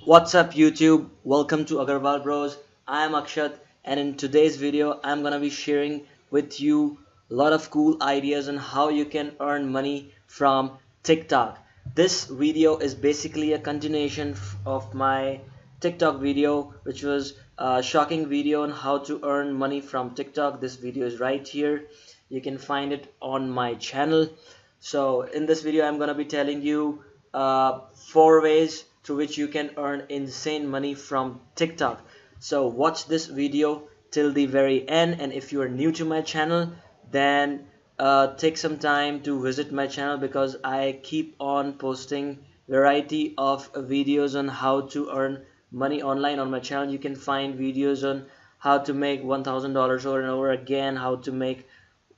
What's up YouTube? Welcome to Agrawal Bros. I am Akshat, and in today's video I'm gonna be sharing with you a lot of cool ideas on how you can earn money from TikTok. This video is basically a continuation of my TikTok video, which was a shocking video on how to earn money from TikTok. This video is right here. You can find it on my channel. So in this video I'm gonna be telling you 4 ways through which you can earn insane money from TikTok. So watch this video till the very end, and if you are new to my channel, then take some time to visit my channel, because I keep on posting variety of videos on how to earn money online on my channel. You can find videos on how to make $1,000 over and over again, how to make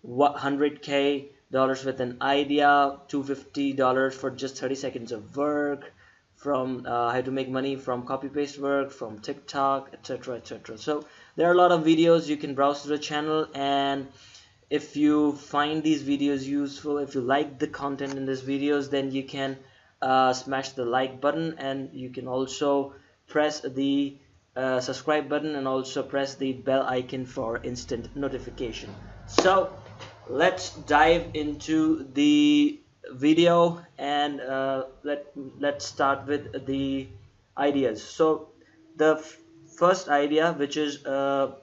100k dollars with an idea, $250 for just 30 seconds of work, from how to make money from copy paste work from TikTok, etc, etc. So there are a lot of videos. You can browse through the channel, and if you find these videos useful, if you like the content in these videos, then you can smash the like button, and you can also press the subscribe button, and also press the bell icon for instant notification. So let's dive into the video, and let's start with the ideas. So the first idea, which is the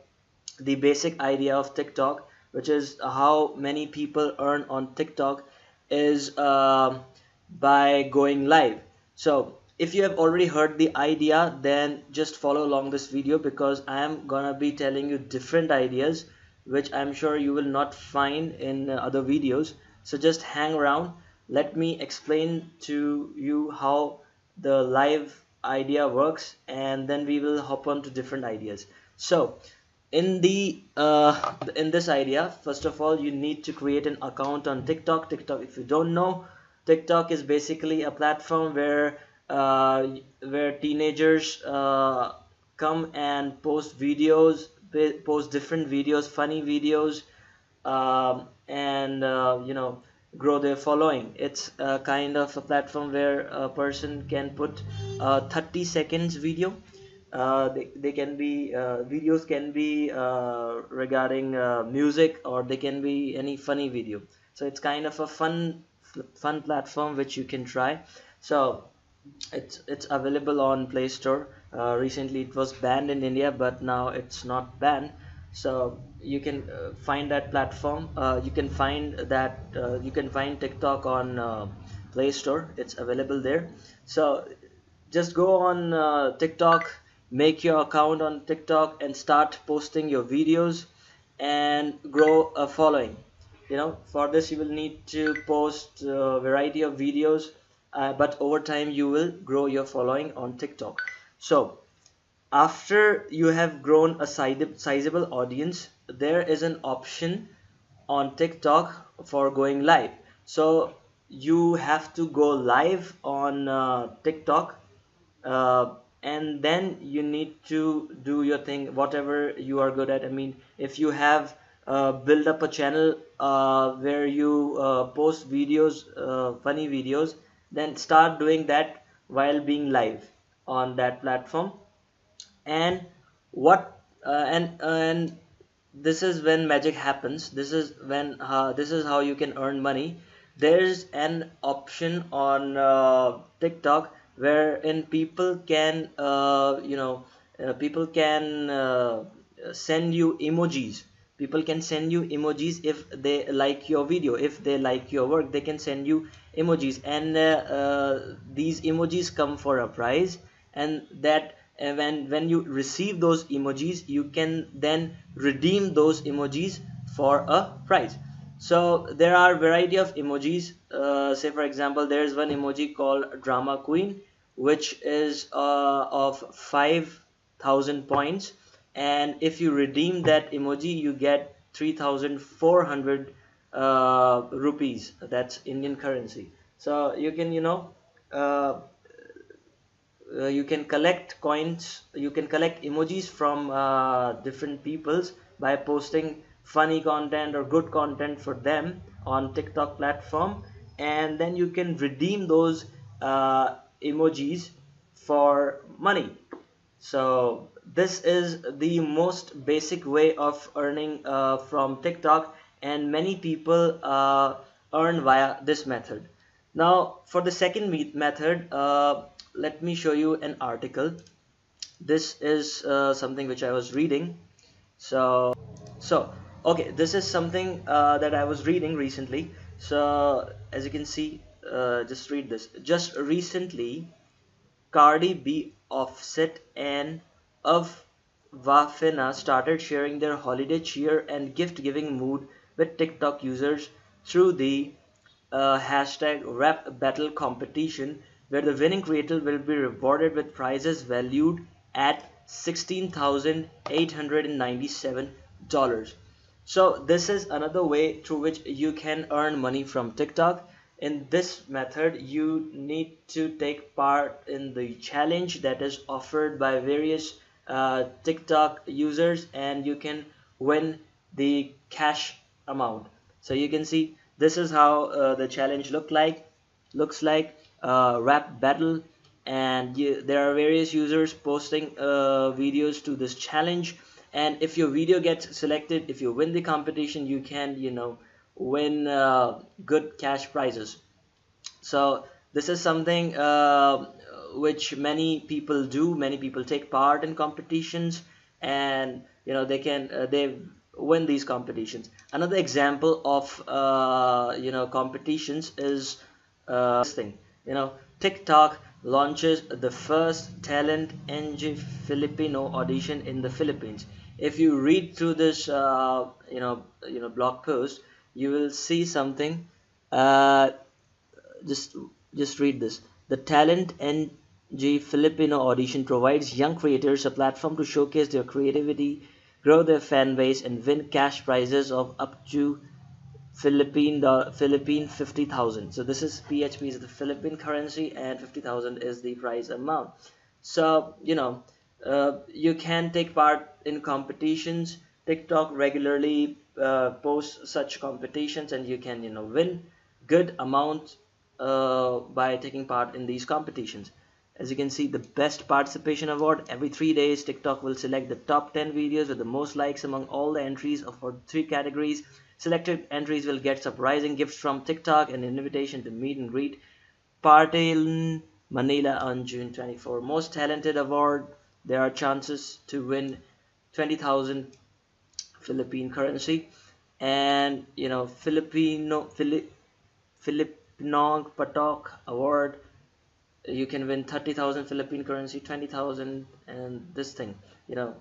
basic idea of TikTok, which is how many people earn on TikTok, is by going live. So if you have already heard the idea, then just follow along this video, because I am gonna be telling you different ideas which I'm sure you will not find in other videos. So just hang around. Let me explain to you how the live idea works, and then we will hop on to different ideas. So in this idea, first of all, you need to create an account on TikTok. TikTok, if you don't know, TikTok is basically a platform where teenagers come and post videos, post different videos, funny videos, and grow their following. It's a kind of a platform where a person can put 30 seconds video. They can be videos can be regarding music, or they can be any funny video. So it's kind of a fun platform which you can try. So it's available on Play Store. Recently it was banned in India, but now it's not banned. So you can find that platform. You can find TikTok on Play Store. It's available there. So just go on TikTok, make your account on TikTok, and start posting your videos and grow a following. For this you will need to post a variety of videos, but over time you will grow your following on TikTok. So after you have grown a sizable audience, there is an option on TikTok for going live. So you have to go live on TikTok, and then you need to do your thing, whatever you are good at. I mean, if you have built up a channel where you post videos, funny videos, then start doing that while being live on that platform. And what and this is when magic happens. This is how you can earn money. There's an option on TikTok wherein people can send you emojis. People can send you emojis if they like your video, if they like your work. They can send you emojis, and these emojis come for a price, and that when you receive those emojis, you can then redeem those emojis for a price. So there are variety of emojis. Say for example, there is one emoji called drama queen, which is of 5,000 points, and if you redeem that emoji, you get 3,400 rupees. That's Indian currency. So you can you can collect coins, you can collect emojis from different peoples by posting funny content or good content for them on TikTok platform, and then you can redeem those emojis for money. So this is the most basic way of earning from TikTok, and many people earn via this method. Now for the second method, let me show you an article. This is something which I was reading. So okay, this is something that I was reading recently. So as you can see, just read this. Just recently, Cardi B, Offset, and Wafina started sharing their holiday cheer and gift-giving mood with TikTok users through the hashtag rap battle competition, where the winning creator will be rewarded with prizes valued at $16,897. So this is another way through which you can earn money from TikTok. In this method, you need to take part in the challenge that is offered by various TikTok users, and you can win the cash amount. So you can see this is how the challenge looks like rap battle, and there are various users posting videos to this challenge, and if your video gets selected, if you win the competition, you can win good cash prizes. So this is something which many people do. Many people take part in competitions, and they win these competitions. Another example of competitions is this thing. TikTok launches the first talent NG Filipino audition in the Philippines. If you read through this blog post, you will see something. uh, just just read this. The Talent NG Filipino audition provides young creators a platform to showcase their creativity, grow their fan base, and win cash prizes of up to Philippine 50,000. So this is PHP is the Philippine currency, and 50,000 is the prize amount. So you can take part in competitions. TikTok regularly posts such competitions, and you can win good amount by taking part in these competitions. As you can see, the best participation award. Every 3 days, TikTok will select the top 10 videos with the most likes among all the entries for 3 categories. Selected entries will get surprising gifts from TikTok and an invitation to meet and greet party in Manila on June 24. Most talented award. There are chances to win 20,000 Philippine currency, and Filipinong Patok award. You can win 30,000 Philippine currency, 20,000, and this thing. You know,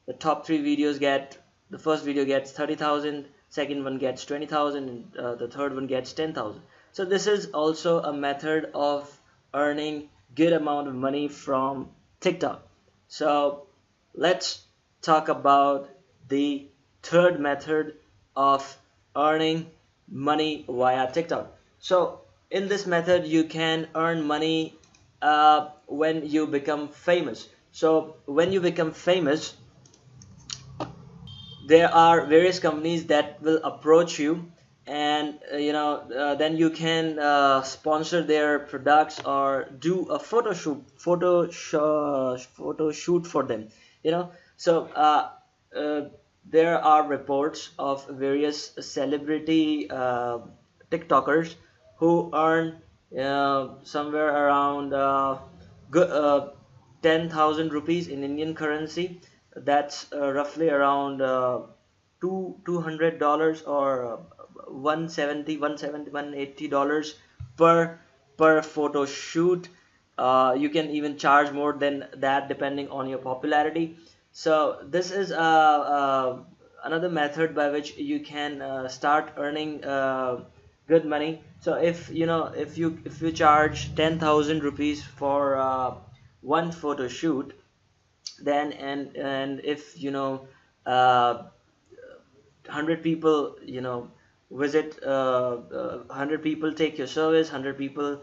the top three videos get, the first video gets 30,000, second one gets 20,000, and the third one gets 10,000. So this is also a method of earning good amount of money from TikTok. So let's talk about the third method of earning money via TikTok. So in this method, you can earn money when you become famous. So when you become famous, there are various companies that will approach you, and then you can sponsor their products or do a photo shoot for them. So there are reports of various celebrity TikTokers who earn somewhere around 10,000 rupees in Indian currency. That's roughly around $200 or 180 dollars per photo shoot. You can even charge more than that depending on your popularity. So this is another method by which you can start earning good money. So if you charge 10,000 rupees for one photo shoot, then and if 100 people visit, 100 people take your service, 100 people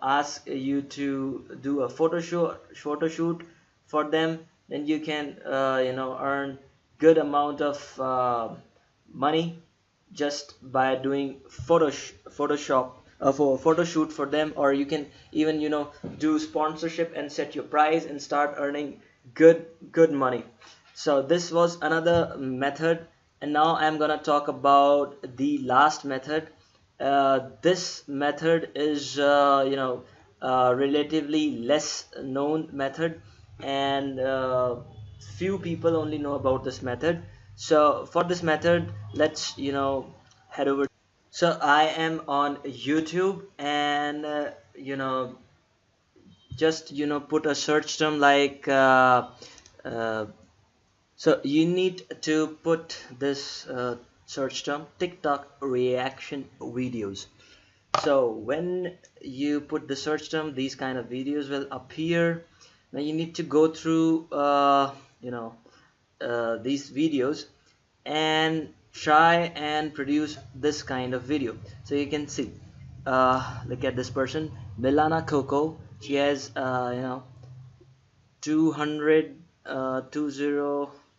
ask you to do a photo shoot for them, then you can earn good amount of money just by doing Photoshop for photo shoot for them, or you can even do sponsorship and set your price and start earning good money. So this was another method, and now I'm gonna talk about the last method. This method is relatively less known method, and few people only know about this method. So for this method, let's head over. So I am on YouTube, and just put a search term like uh, so you need to put this search term TikTok reaction videos. So when you put the search term, these kind of videos will appear. Now you need to go through these videos and try and produce this kind of video. So you can see, look at this person, Milana Coco. She has 200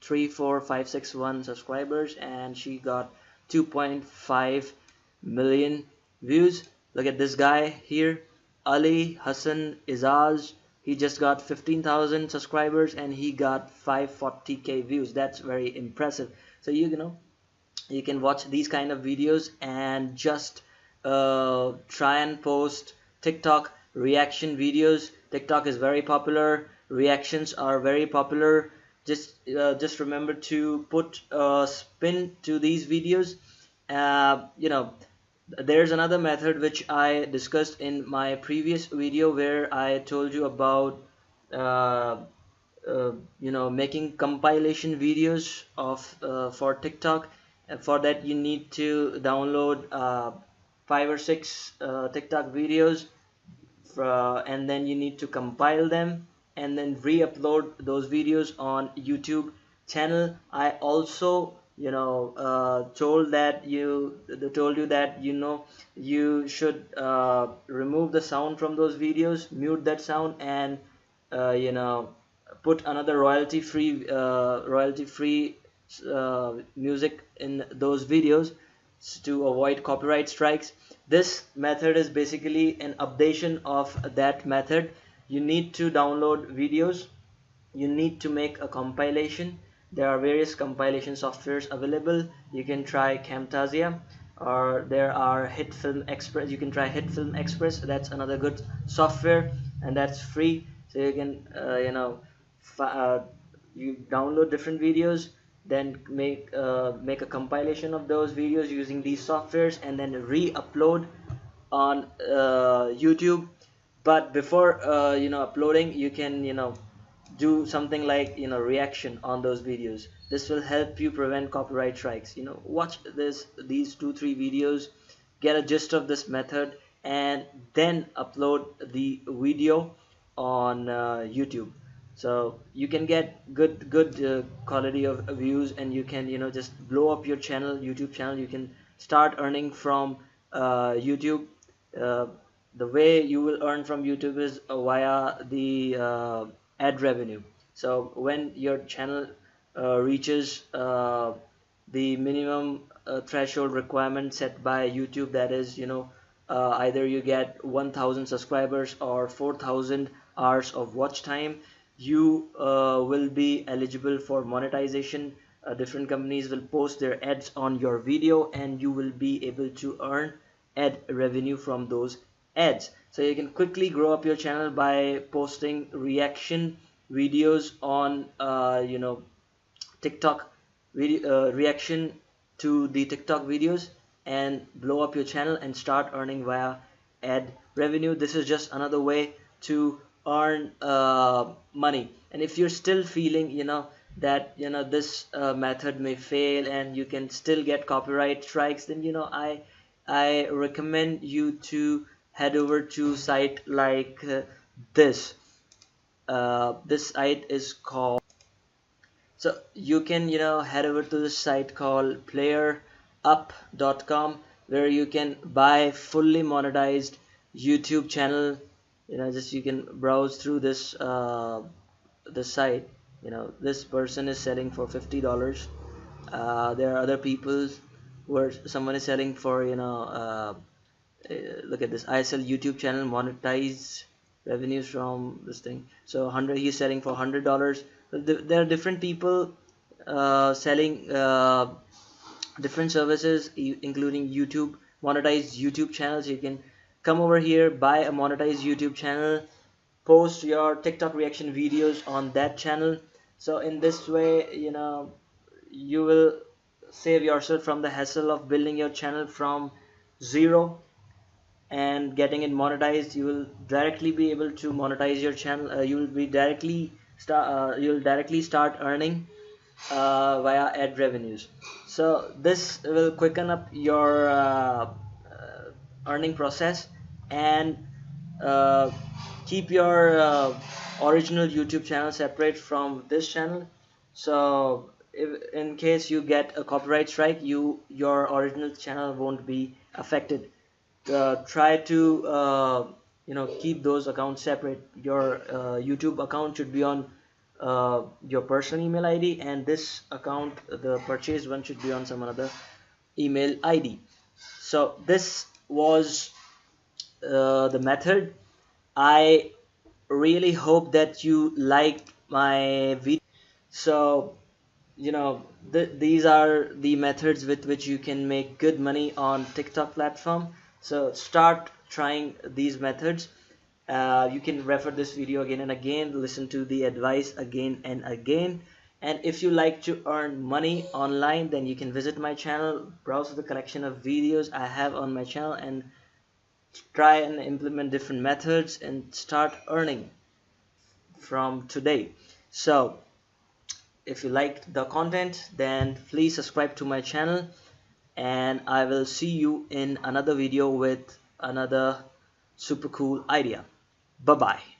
2034561 subscribers, and she got 2.5 million views. Look at this guy here, Ali Hassan Izaz. He just got 15,000 subscribers and he got 540k views. That's very impressive. So you can watch these kind of videos and just try and post TikTok reaction videos. TikTok is very popular, reactions are very popular. Just remember to put a spin to these videos. There's another method which I discussed in my previous video, where I told you about uh, making compilation videos of for TikTok. For that you need to download 5 or 6 TikTok videos, and then you need to compile them and then re-upload those videos on YouTube channel. I also told you that you should remove the sound from those videos, mute that sound, and uh, you know put another royalty free music in those videos to avoid copyright strikes. This method is basically an updation of that method. You need to download videos, you need to make a compilation. There are various compilation softwares available. You can try Camtasia, or there are Hit Film Express. You can try Hit Film Express. That's another good software, and that's free. So you can you download different videos, then make a compilation of those videos using these softwares, and then re-upload on YouTube. But before uploading, you can do something like reaction on those videos. This will help you prevent copyright strikes. Watch these 2-3 videos, get a gist of this method, and then upload the video on YouTube. So you can get good quality of views, and you can just blow up your YouTube channel. You can start earning from YouTube. uh, the way you will earn from YouTube is via the ad revenue. So when your channel reaches the minimum threshold requirement set by YouTube, that is either you get 1000 subscribers or 4000 hours of watch time, you will be eligible for monetization. Different companies will post their ads on your video, and you will be able to earn ad revenue from those ads. So you can quickly grow up your channel by posting reaction videos on TikTok reaction to the TikTok videos, and blow up your channel and start earning via ad revenue. This is just another way to earn money. And if you're still feeling that this method may fail and you can still get copyright strikes, then I recommend you to head over to site like this. This site is called, so you can head over to the site called playerup.com, where you can buy fully monetized YouTube channel. Just you can browse through this site. This person is selling for $50. There are other people where someone is selling for, look at this, I sell YouTube channel, monetize revenues from this thing. So 100, he's selling for $100. There are different people selling different services, including YouTube, monetized YouTube channels. You can come over here, buy a monetized YouTube channel, post your TikTok reaction videos on that channel. So in this way, you will save yourself from the hassle of building your channel from zero and getting it monetized. You will directly be able to monetize your channel. You will directly start earning via ad revenues. So this will quicken up your earning process and uh, keep your original YouTube channel separate from this channel. So if in case you get a copyright strike, your original channel won't be affected. Try to keep those accounts separate. Your YouTube account should be on your personal email ID, and this account, the purchased one, should be on some other email ID. So this was the method. I really hope that you liked my video. So these are the methods with which you can make good money on TikTok platform. So start trying these methods. You can refer this video again and again, listen to the advice again and again. And if you like to earn money online, then you can visit my channel, browse the collection of videos I have on my channel, and try and implement different methods and start earning from today. So if you liked the content, then please subscribe to my channel, and I will see you in another video with another super cool idea. Bye bye.